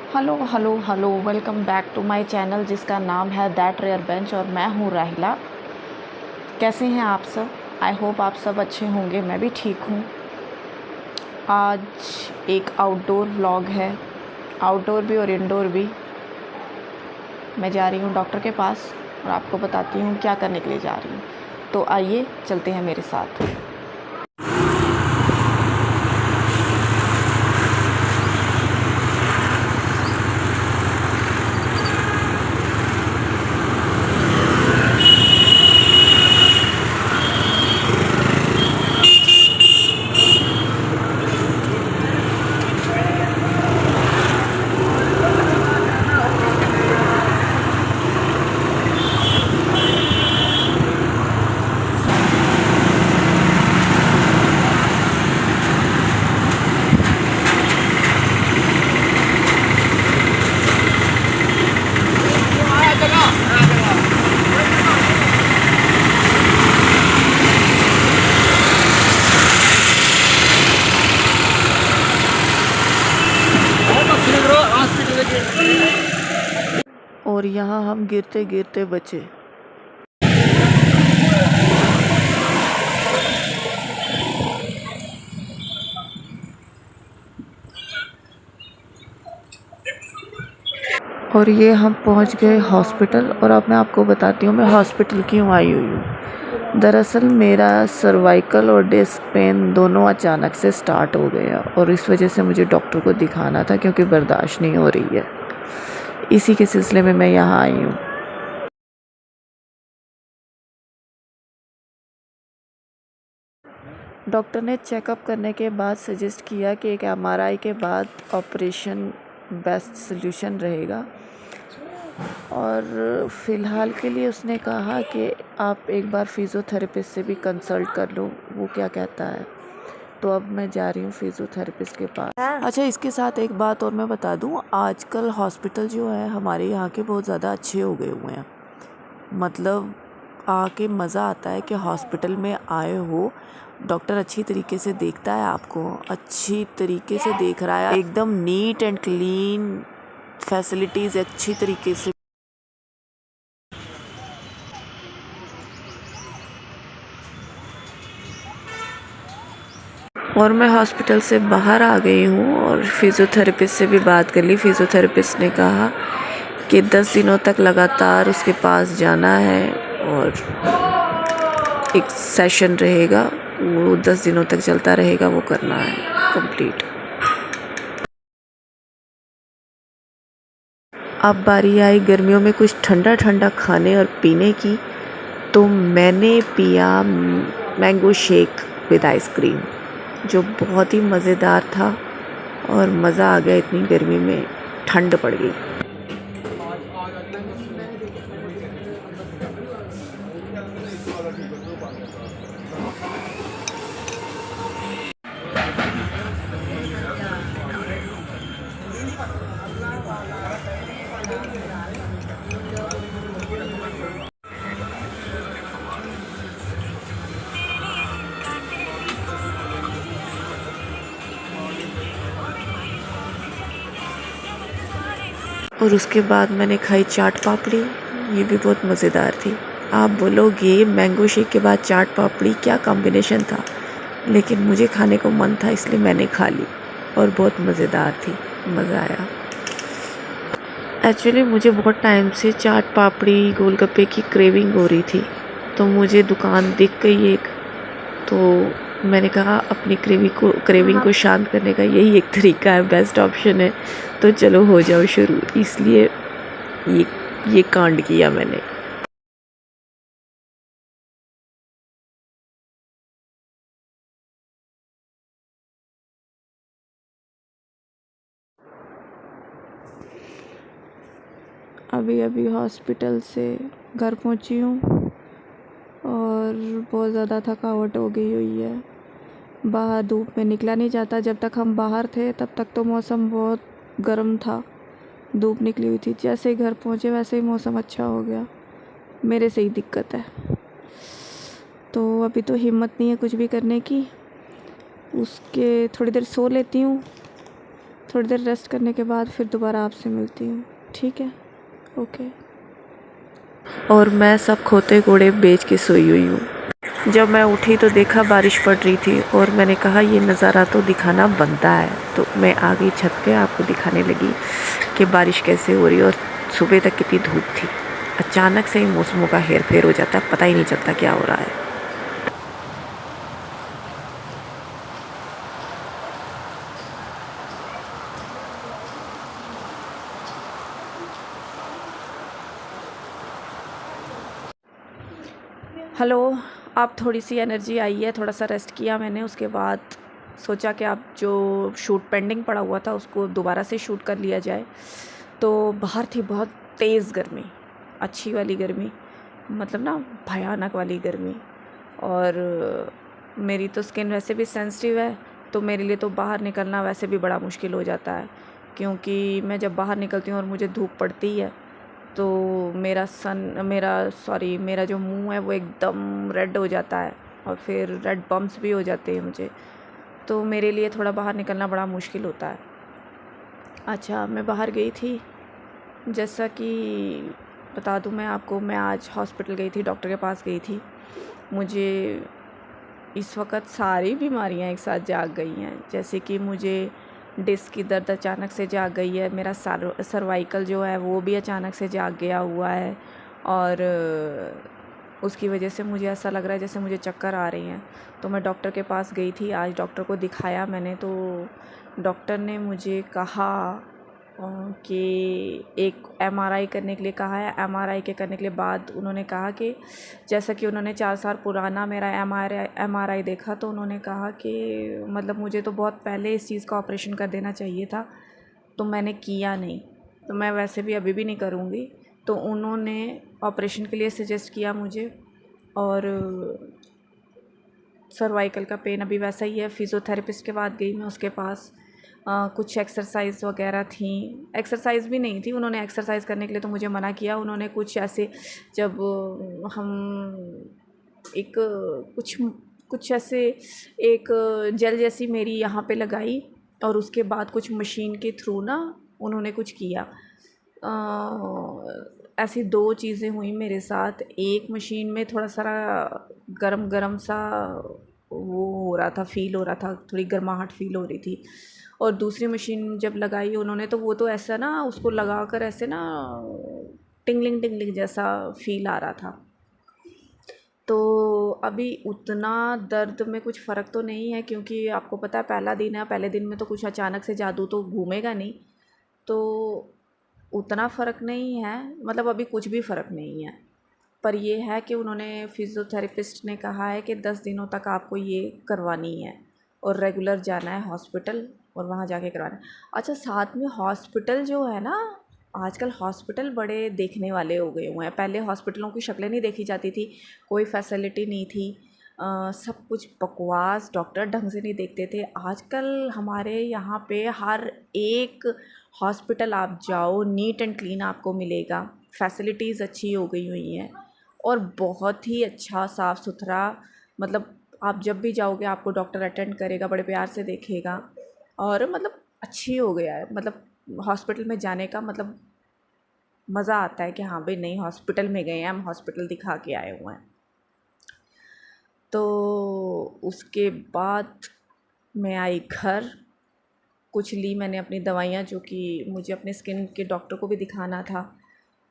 Hello hello hello, welcome back to my channel जिसका नाम है दैट रेयर बेंच और मैं हूँ राहिला। कैसे हैं आप सब? आई होप आप सब अच्छे होंगे। मैं भी ठीक हूँ। आज एक आउटडोर व्लॉग है, आउटडोर भी और इंडोर भी। मैं जा रही हूँ डॉक्टर के पास और आपको बताती हूँ क्या करने के लिए जा रही हूँ। तो आइए चलते हैं मेरे साथ। और यहाँ हम गिरते गिरते बचे। और ये हम पहुंच गए हॉस्पिटल। और अब मैं आपको बताती हूँ मैं हॉस्पिटल क्यों आई हुई हूँ। दरअसल मेरा सर्वाइकल और डिस्क पेन दोनों अचानक से स्टार्ट हो गया और इस वजह से मुझे डॉक्टर को दिखाना था क्योंकि बर्दाश्त नहीं हो रही है। इसी के सिलसिले में मैं यहाँ आई हूँ। डॉक्टर ने चेकअप करने के बाद सजेस्ट किया कि एक एमआरआई के बाद ऑपरेशन बेस्ट सल्यूशन रहेगा। और फ़िलहाल के लिए उसने कहा कि आप एक बार फ़िज़ियोथेरेपिस्ट से भी कंसल्ट कर लो, वो क्या कहता है। तो अब मैं जा रही हूँ फ़िज़ियोथेरेपिस्ट के पास। अच्छा, इसके साथ एक बात और मैं बता दूँ, आजकल हॉस्पिटल जो है हमारे यहाँ के बहुत ज़्यादा अच्छे हो गए हुए हैं। मतलब आके मज़ा आता है कि हॉस्पिटल में आए हो, डॉक्टर अच्छी तरीके से देखता है आपको, अच्छी तरीके से देख रहा है, एकदम नीट एंड क्लीन फैसिलिटीज़ अच्छी तरीके से। और मैं हॉस्पिटल से बाहर आ गई हूँ और फ़िज़ियोथेरेपिस्ट से भी बात कर ली। फ़िज़ियोथेरेपिस्ट ने कहा कि 10 दिनों तक लगातार उसके पास जाना है और एक सेशन रहेगा, वो 10 दिनों तक चलता रहेगा, वो करना है कंप्लीट। अब बारी आई गर्मियों में कुछ ठंडा ठंडा खाने और पीने की। तो मैंने पिया मैंगो शेक विद आइसक्रीम, जो बहुत ही मज़ेदार था और मज़ा आ गया। इतनी गर्मी में ठंड पड़ गई। और उसके बाद मैंने खाई चाट पापड़ी, ये भी बहुत मज़ेदार थी। आप बोलोगे मैंगो शेक के बाद चाट पापड़ी क्या कॉम्बिनेशन था, लेकिन मुझे खाने को मन था इसलिए मैंने खा ली और बहुत मज़ेदार थी, मज़ा आया। एक्चुअली मुझे बहुत टाइम से चाट पापड़ी गोलगप्पे की क्रेविंग हो रही थी, तो मुझे दुकान दिख गई एक, तो मैंने कहा अपनी क्रेविंग को शांत करने का यही एक तरीका है, बेस्ट ऑप्शन है, तो चलो हो जाओ शुरू। इसलिए ये कांड किया मैंने। अभी अभी हॉस्पिटल से घर पहुंची हूँ और बहुत ज़्यादा थकावट हो गई हुई है। बाहर धूप में निकला नहीं जाता। जब तक हम बाहर थे तब तक तो मौसम बहुत गर्म था, धूप निकली हुई थी। जैसे ही घर पहुँचे वैसे ही मौसम अच्छा हो गया। मेरे से ही दिक्कत है। तो अभी तो हिम्मत नहीं है कुछ भी करने की। उसके थोड़ी देर सो लेती हूँ थोड़ी देर रेस्ट करने के बाद फिर दोबारा आपसे मिलती हूँ, ठीक है? ओके। और मैं सब खोते कूड़े बेच के सोई हुई हूँ। जब मैं उठी तो देखा बारिश पड़ रही थी और मैंने कहा ये नज़ारा तो दिखाना बनता है, तो मैं आ गई छत पे, आपको दिखाने लगी कि बारिश कैसे हो रही है। और सुबह तक कितनी धूप थी, अचानक से ही मौसमों का हेर फेर हो जाता है, पता ही नहीं चलता क्या हो रहा है। हेलो, आप थोड़ी सी एनर्जी आई है, थोड़ा सा रेस्ट किया मैंने, उसके बाद सोचा कि आप जो शूट पेंडिंग पड़ा हुआ था उसको दोबारा से शूट कर लिया जाए। तो बाहर थी बहुत तेज़ गर्मी, अच्छी वाली गर्मी, मतलब ना भयानक वाली गर्मी। और मेरी तो स्किन वैसे भी सेंसिटिव है, तो मेरे लिए तो बाहर निकलना वैसे भी बड़ा मुश्किल हो जाता है, क्योंकि मैं जब बाहर निकलती हूँ और मुझे धूप पड़ती है तो मेरा जो मुंह है वो एकदम रेड हो जाता है और फिर रेड बम्प्स भी हो जाते हैं मुझे, तो मेरे लिए थोड़ा बाहर निकलना बड़ा मुश्किल होता है। अच्छा, मैं बाहर गई थी, जैसा कि बता दूं मैं आपको, मैं आज हॉस्पिटल गई थी, डॉक्टर के पास गई थी। मुझे इस वक्त सारी बीमारियां एक साथ जाग गई हैं, जैसे कि मुझे डिस्क की दर्द अचानक से जाग गई है, मेरा सर्वाइकल जो है वो भी अचानक से जाग गया हुआ है, और उसकी वजह से मुझे ऐसा लग रहा है जैसे मुझे चक्कर आ रही हैं। तो मैं डॉक्टर के पास गई थी, आज डॉक्टर को दिखाया मैंने, तो डॉक्टर ने मुझे कहा कि एक एमआरआई करने के लिए कहा है। एमआरआई के करने के लिए बाद उन्होंने कहा कि जैसा कि उन्होंने 4 साल पुराना मेरा एमआरआई देखा, तो उन्होंने कहा कि मतलब मुझे तो बहुत पहले इस चीज़ का ऑपरेशन कर देना चाहिए था, तो मैंने किया नहीं, तो मैं वैसे भी अभी भी नहीं करूँगी। तो उन्होंने ऑपरेशन के लिए सजेस्ट किया मुझे, और सर्वाइकल का पेन अभी वैसा ही है। फिज़ियोथेरेपिस्ट के बाद गई मैं उसके पास, कुछ एक्सरसाइज वगैरह थी, एक्सरसाइज भी नहीं थी, उन्होंने एक्सरसाइज करने के लिए तो मुझे मना किया। उन्होंने कुछ ऐसे, जब हम एक कुछ कुछ ऐसे एक जेल जैसी मेरी यहाँ पे लगाई, और उसके बाद कुछ मशीन के थ्रू ना उन्होंने कुछ किया। ऐसी 2 चीज़ें हुई मेरे साथ। एक मशीन में थोड़ा सारा गरम गरम सा वो हो रहा था, फ़ील हो रहा था, थोड़ी गर्माहट फ़ील हो रही थी। और दूसरी मशीन जब लगाई उन्होंने, तो वो तो ऐसा ना उसको लगा कर ऐसे ना टिंगलिंग टिंगलिंग जैसा फ़ील आ रहा था। तो अभी उतना दर्द में कुछ फ़र्क तो नहीं है, क्योंकि आपको पता है पहला दिन है, पहले दिन में तो कुछ अचानक से जादू तो घूमेगा नहीं, तो उतना फ़र्क नहीं है, मतलब अभी कुछ भी फ़र्क नहीं है। पर ये है कि उन्होंने फिज़ियोथेरेपिस्ट ने कहा है कि 10 दिनों तक आपको ये करवानी है, और रेगुलर जाना है हॉस्पिटल और वहाँ जाके करवाना है। अच्छा, साथ में हॉस्पिटल जो है ना, आजकल हॉस्पिटल बड़े देखने वाले हो गए हुए हैं। पहले हॉस्पिटलों की शक्लें नहीं देखी जाती थी, कोई फैसिलिटी नहीं थी, सब कुछ बकवास, डॉक्टर ढंग से नहीं देखते थे। आजकल हमारे यहाँ पे हर एक हॉस्पिटल आप जाओ, नीट एंड क्लीन आपको मिलेगा, फैसिलिटीज़ अच्छी हो गई हुई हैं, और बहुत ही अच्छा साफ़ सुथरा, मतलब आप जब भी जाओगे आपको डॉक्टर अटेंड करेगा, बड़े प्यार से देखेगा, और मतलब अच्छी हो गया है। मतलब हॉस्पिटल में जाने का मतलब मज़ा आता है कि हाँ भाई, नहीं हॉस्पिटल में गए हैं, हम हॉस्पिटल दिखा के आए हुए हैं। तो उसके बाद मैं आई घर, कुछ ली मैंने अपनी दवाइयाँ, जो कि मुझे अपने स्किन के डॉक्टर को भी दिखाना था।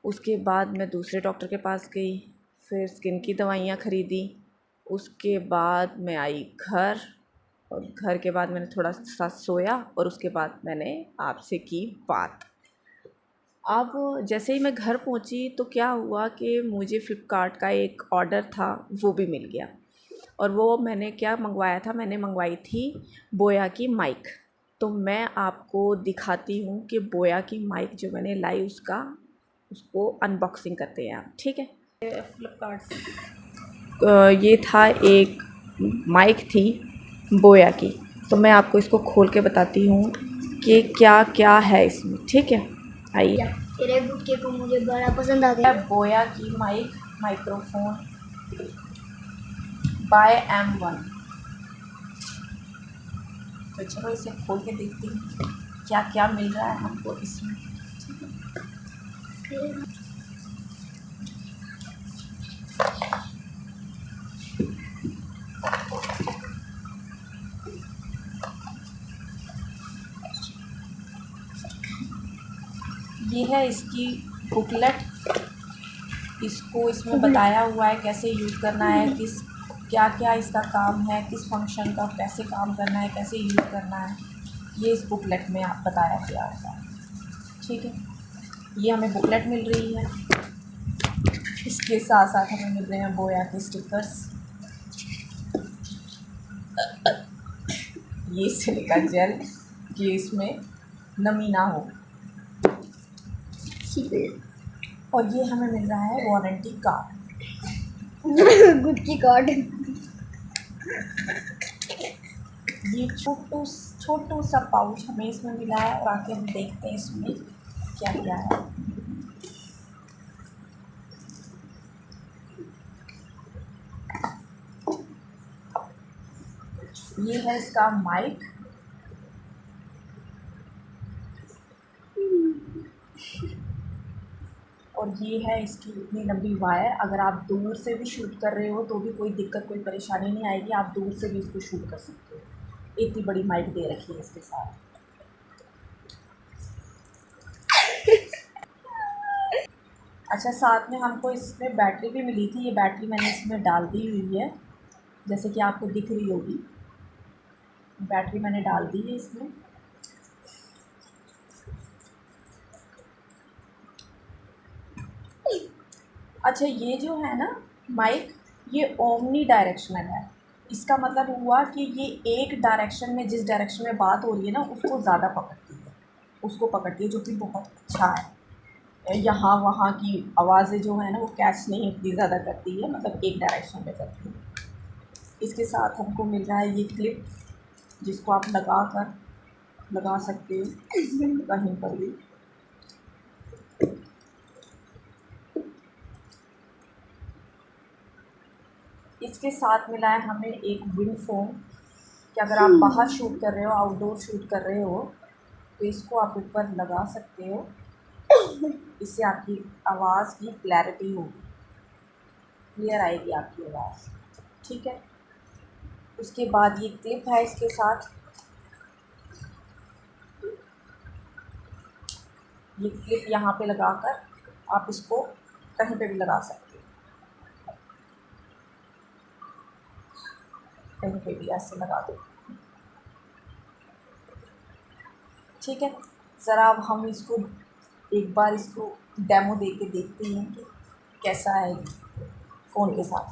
उसके बाद मैं दूसरे डॉक्टर के पास गई, फिर स्किन की दवाइयाँ ख़रीदी। उसके बाद मैं आई घर, और घर के बाद मैंने थोड़ा सा सोया, और उसके बाद मैंने आपसे की बात। अब जैसे ही मैं घर पहुंची तो क्या हुआ कि मुझे फ़्लिपकार्ट का एक ऑर्डर था वो भी मिल गया, और वो मैंने क्या मंगवाया था, मैंने मंगवाई थी बोया की माइक। तो मैं आपको दिखाती हूँ कि बोया की माइक जो मैंने लाई उसको अनबॉक्सिंग करते हैं आप, ठीक है? फ्लिपकार्ट से ये था, एक माइक थी बोया की, तो मैं आपको इसको खोल के बताती हूँ कि क्या क्या है इसमें, ठीक है? आइए। तेरे गुटके को मुझे बड़ा पसंद आ गया। बोया की माइक्रोफोन बाय M1। तो चलो इसे खोल के देखती हूँ। क्या क्या मिल रहा है हमको इसमें। ये है इसकी बुकलेट, इसको इसमें बताया हुआ है कैसे यूज़ करना है, किस क्या क्या इसका काम है, किस फंक्शन का कैसे काम करना है, कैसे यूज़ करना है, ये इस बुकलेट में आप बताया गया होगा। ठीक है, ये हमें बुकलेट मिल रही है। इसके साथ साथ हमें मिल रहे हैं बोया के स्टिकर्स, ये सिलिका जेल कि इसमें नमी ना हो, और ये हमें मिल रहा है वारंटी कार्ड। Good card. ये छोटू सा पाउच हमें इसमें मिला है, और आके हम देखते हैं इसमें क्या क्या है। ये है इसका माइक, और ये है इसकी इतनी लंबी वायर। अगर आप दूर से भी शूट कर रहे हो तो भी कोई दिक्कत, कोई परेशानी नहीं आएगी, आप दूर से भी इसको शूट कर सकते हो। इतनी बड़ी माइक दे रखी है इसके साथ। अच्छा, साथ में हमको इसमें बैटरी भी मिली थी। ये बैटरी मैंने इसमें डाल दी हुई है, जैसे कि आपको दिख रही होगी। बैटरी मैंने डाल दी है इसमें। अच्छा, ये जो है ना माइक, ये ओमनी डायरेक्शनल है। इसका मतलब हुआ कि ये एक डायरेक्शन में, जिस डायरेक्शन में बात हो रही है ना, उसको ज़्यादा पकड़ती है, उसको पकड़ती है, जो कि बहुत अच्छा है। यहाँ वहाँ की आवाज़ें जो है ना वो कैच नहीं इतनी ज़्यादा करती है, मतलब एक डायरेक्शन में करती है। इसके साथ हमको मिल रहा है ये क्लिप, जिसको आप लगा सकते हो कहीं पर भी। इसके साथ मिला है हमें एक विंड फोन, कि अगर आप बाहर शूट कर रहे हो, आउटडोर शूट कर रहे हो, तो इसको आप ऊपर लगा सकते हो। इससे आपकी आवाज़ की क्लैरिटी होगी, क्लियर आएगी आपकी आवाज़। ठीक है, उसके बाद ये क्लिप है इसके साथ। ये क्लिप यहाँ पे लगाकर आप इसको कहीं पे भी लगा सकते हो, कहीं पे भी ऐसे लगा दो। ठीक है, ज़रा अब हम इसको एक बार इसको डेमो दे के देखते हैं कि कैसा है फ़ोन के साथ।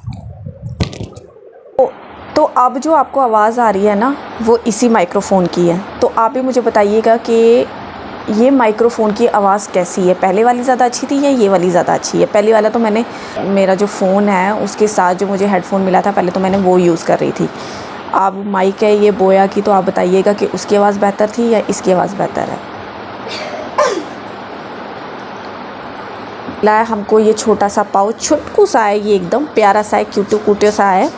तो अब जो आपको आवाज़ आ रही है ना, वो इसी माइक्रोफ़ोन की है। तो आप भी मुझे बताइएगा कि ये माइक्रोफ़ोन की आवाज़ कैसी है, पहले वाली ज़्यादा अच्छी थी या ये वाली ज़्यादा अच्छी है। पहले वाला तो मैंने, मेरा जो फ़ोन है उसके साथ जो मुझे हेडफ़ोन मिला था पहले, तो मैंने वो यूज़ कर रही थी। अब माइक है ये बोया की, तो आप बताइएगा कि उसकी आवाज़ बेहतर थी या इसकी आवाज़ बेहतर है। लाया हमको ये छोटा सा पाउच, छुटकू सा है, ये एकदम प्यारा सा है, क्यूटू सा है।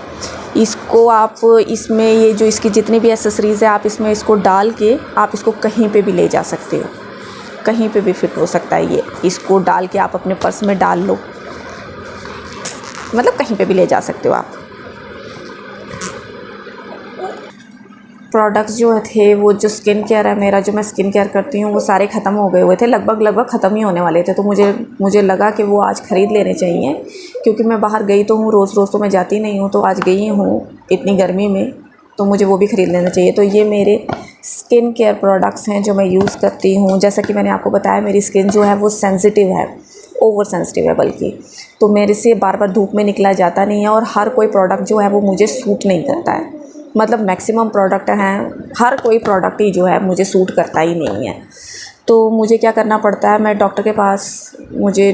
इसको आप इसमें ये जो इसकी जितनी भी एसेसरीज़ है, आप इसमें इसको डाल के आप इसको कहीं पे भी ले जा सकते हो, कहीं पे भी फिट हो सकता है ये। इसको डाल के आप अपने पर्स में डाल लो, मतलब कहीं पे भी ले जा सकते हो आप। प्रोडक्ट्स जो थे, वो जो स्किन केयर है मेरा, जो मैं स्किन केयर करती हूँ, वो सारे ख़त्म हो गए हुए थे, लगभग ख़त्म ही होने वाले थे। तो मुझे लगा कि वो आज ख़रीद लेने चाहिए, क्योंकि मैं बाहर गई तो हूँ, रोज़ तो मैं जाती नहीं हूँ, तो आज गई हूँ इतनी गर्मी में, तो मुझे वो भी ख़रीद लेना चाहिए। तो ये मेरे स्किन केयर प्रोडक्ट्स हैं जो मैं यूज़ करती हूँ। जैसा कि मैंने आपको बताया, मेरी स्किन जो है वो सेंसिटिव है, ओवर सेंसिटिव है बल्कि। तो मेरे से बार बार धूप में निकला जाता नहीं है, और हर कोई प्रोडक्ट जो है वो मुझे सूट नहीं करता है। मतलब मैक्सिमम प्रोडक्ट हैं, हर कोई प्रोडक्ट ही जो है मुझे सूट करता ही नहीं है। तो मुझे क्या करना पड़ता है, मैं डॉक्टर के पास, मुझे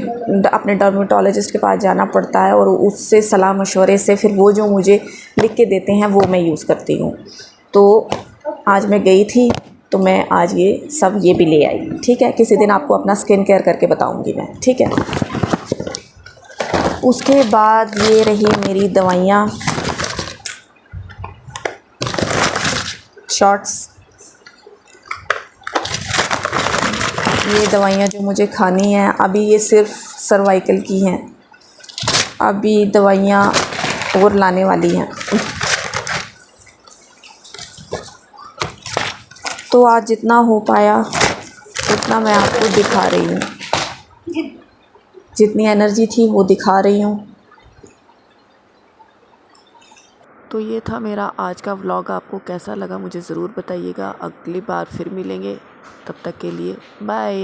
अपने डर्मेटोलॉजिस्ट के पास जाना पड़ता है, और उससे सलाह मशवरे से फिर वो जो मुझे लिख के देते हैं वो मैं यूज़ करती हूँ। तो आज मैं गई थी, तो मैं आज ये भी ले आई। ठीक है, किसी दिन आपको अपना स्किन केयर करके बताऊँगी मैं। ठीक है, उसके बाद ये रही मेरी दवाइयाँ, शॉर्ट्स, ये दवाइयाँ जो मुझे खानी हैं, अभी ये सिर्फ सर्वाइकल की हैं, अभी दवाइयाँ और लाने वाली हैं। तो आज जितना हो पाया उतना मैं आपको दिखा रही हूँ, जितनी एनर्जी थी वो दिखा रही हूँ। तो ये था मेरा आज का व्लॉग। आपको कैसा लगा मुझे ज़रूर बताइएगा। अगली बार फिर मिलेंगे, तब तक के लिए बाय।